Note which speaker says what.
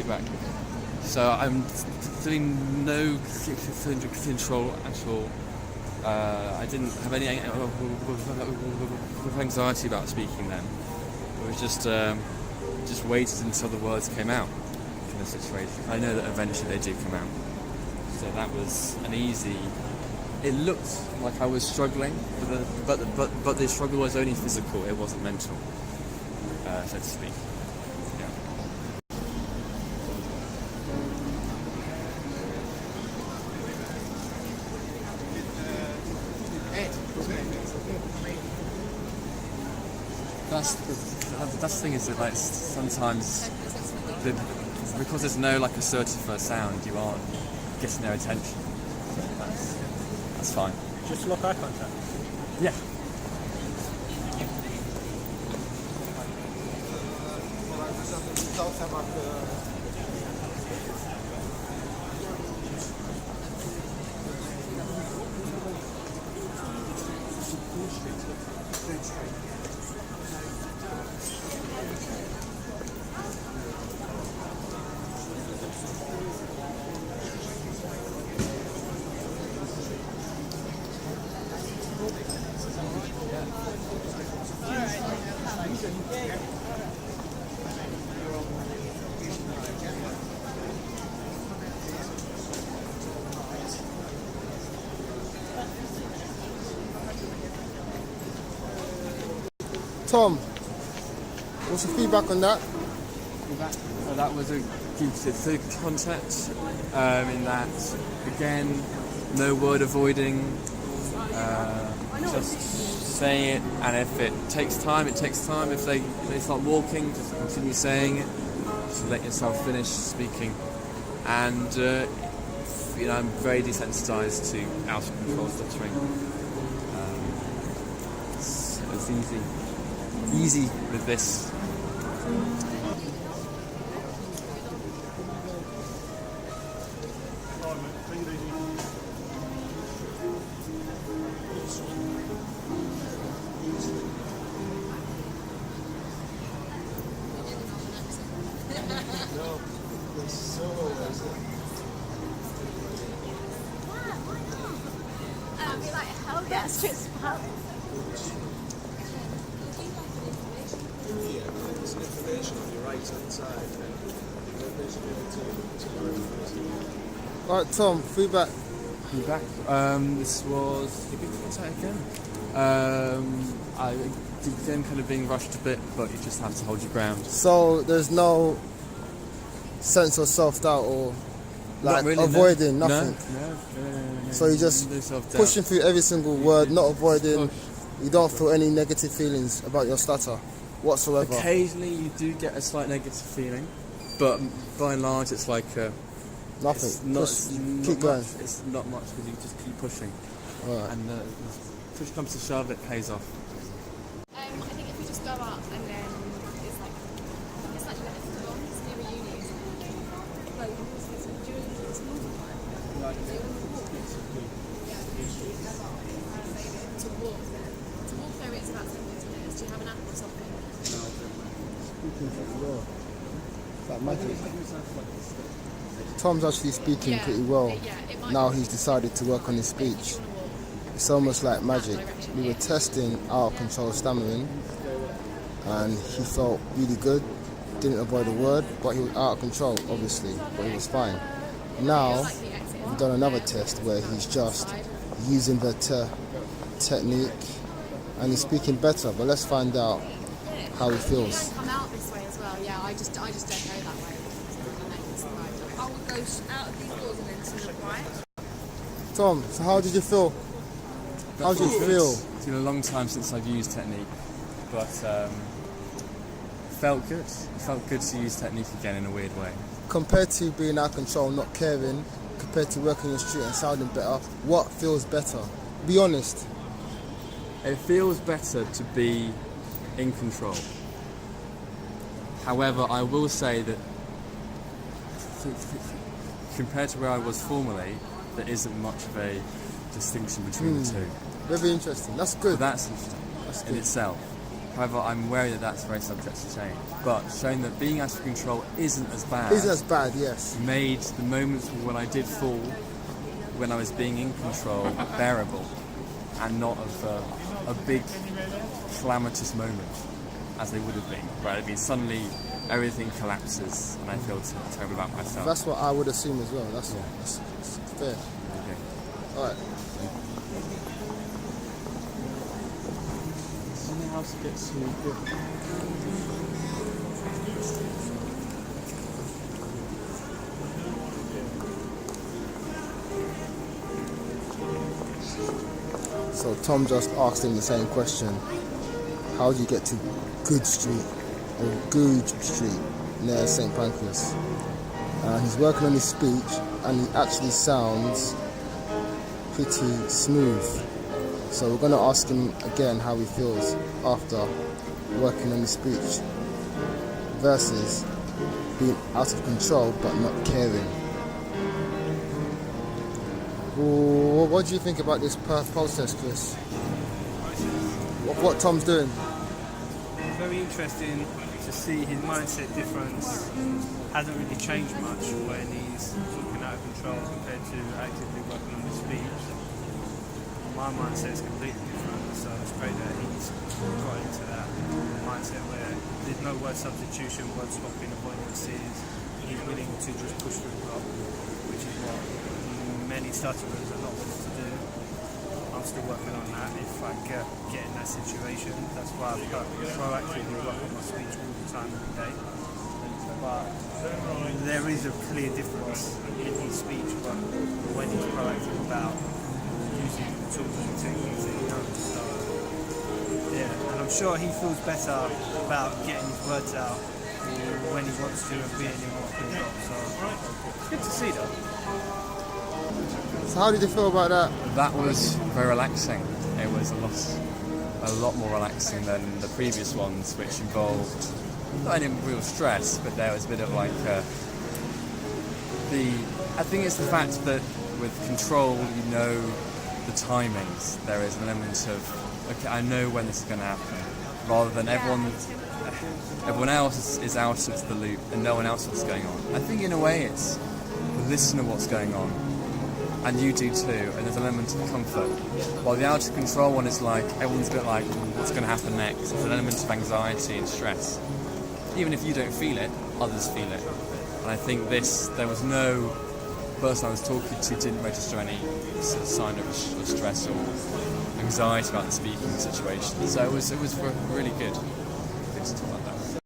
Speaker 1: feedback. So I'm feeling no control at all. I didn't have any anxiety about speaking then. It was just waited until the words came out in the situation. I know that eventually they do come out. So that was an easy. It looked like I was struggling, but the struggle was only physical. It wasn't mental, so to speak. Yeah. That's the thing, is that like sometimes because there's no like assertive first sound, you aren't getting their attention. That's fine.
Speaker 2: Just lock eye contact.
Speaker 1: Yeah.
Speaker 3: Tom, what's your feedback on that?
Speaker 1: So that was a good concept in that, again, no word avoiding, just saying it, and if it takes time, it takes time. If they start walking, just continue saying it, just let yourself finish speaking. And I'm very desensitized to out of control stuttering. So it's easy with this.
Speaker 4: I'd be like, hell yes, it's fun.
Speaker 5: There's some information on your right hand side,
Speaker 3: Alright, Tom, feedback.
Speaker 1: This was what's that again? I again kind of being rushed a bit, but you just have to hold your ground.
Speaker 3: So there's no sense of self-doubt or like
Speaker 1: Really,
Speaker 3: avoiding,
Speaker 1: no.
Speaker 3: nothing.
Speaker 1: No.
Speaker 3: So you're just
Speaker 1: no self-doubt.
Speaker 3: pushing through every single word, not avoiding. You don't feel any negative feelings about your stutter whatsoever.
Speaker 1: Occasionally you do get a slight negative feeling, but by and large it's like
Speaker 3: Nothing.
Speaker 1: it's not,
Speaker 3: Just
Speaker 1: not
Speaker 3: keep
Speaker 1: much,
Speaker 3: going.
Speaker 1: It's not much because you just keep pushing,
Speaker 3: Alright.
Speaker 1: and push comes to shove, it pays off.
Speaker 4: I think if we just go up and then it's like it's near a uni, isn't it? Like, during the school time. To walk there it's about 10 minutes. Do you have an app or something?
Speaker 3: It's like magic. Tom's actually speaking pretty well. Now he's decided to work on his speech. It's almost like magic. We were testing out of control stammering and he felt really good. Didn't avoid a word, but he was out of control, obviously, but he was fine. Now, we've done another test where he's just using the technique and he's speaking better, but let's find out how he feels.
Speaker 4: Come out this way as well. Yeah, I just don't go that way. I will go out of these doors and then to the right.
Speaker 3: Tom, so how did you feel? How did you feel?
Speaker 1: It's been a long time since I've used technique, but felt good. It felt good to use technique again in a weird way.
Speaker 3: Compared to being out of control, not caring, compared to working the street and sounding better, what feels better? Be honest.
Speaker 1: It feels better to be in control. However, I will say that compared to where I was formerly, there isn't much of a distinction between the two.
Speaker 3: Very interesting. That's good.
Speaker 1: So that's interesting in itself. However, I'm wary that that's very subject to change. But showing that being out of control isn't as bad.
Speaker 3: Isn't as bad, yes.
Speaker 1: Made the moments when I did fall, when I was being in control, bearable, and not of a big calamitous moment, as they would have been. Right? I mean, suddenly everything collapses, and I feel terrible about myself.
Speaker 3: That's what I would assume as well. That's fair.
Speaker 1: Okay.
Speaker 3: All right.
Speaker 1: How to get to good.
Speaker 3: So Tom just asked him the same question. How do you get to Good Street or Good Street near St Pancras? He's working on his speech and he actually sounds pretty smooth. So we're going to ask him again how he feels after working on his speech versus being out of control but not caring. What do you think about this process, Chris? What Tom's doing?
Speaker 2: Very interesting to see his mindset difference. Hasn't really changed much when he's talking out of control compared to actively working on his speech. My mindset is completely different, so it's great that he's got into that mindset where there's no word substitution, word swapping, avoidances. He's willing to just push through the block, which is what many stutterers are not willing to do. I'm still working on that if I get in that situation. That's why I proactively work on my speech all the time, every day. But there is a clear difference in his speech when he's proactive about using the tools and techniques that he knows. So, yeah, and I'm sure he feels better about getting his words out when he wants to and being in more control. So it's good to see that.
Speaker 3: So how did you feel about that?
Speaker 1: That was very relaxing. It was a lot more relaxing than the previous ones, which involved not any real stress, but there was a bit of like I think it's the fact that with control you know the timings. There is an element of, okay, I know when this is going to happen, rather than everyone else is out of the loop and no one else knows what's going on. I think in a way it's listen to what's going on, and you do too, and there's an element of comfort. While the out of control one is like, everyone's a bit like, what's going to happen next? There's an element of anxiety and stress. Even if you don't feel it, others feel it. And I think there was no person I was talking to didn't register any sort of sign of stress or anxiety about the speaking situation. So it was really good to talk about that.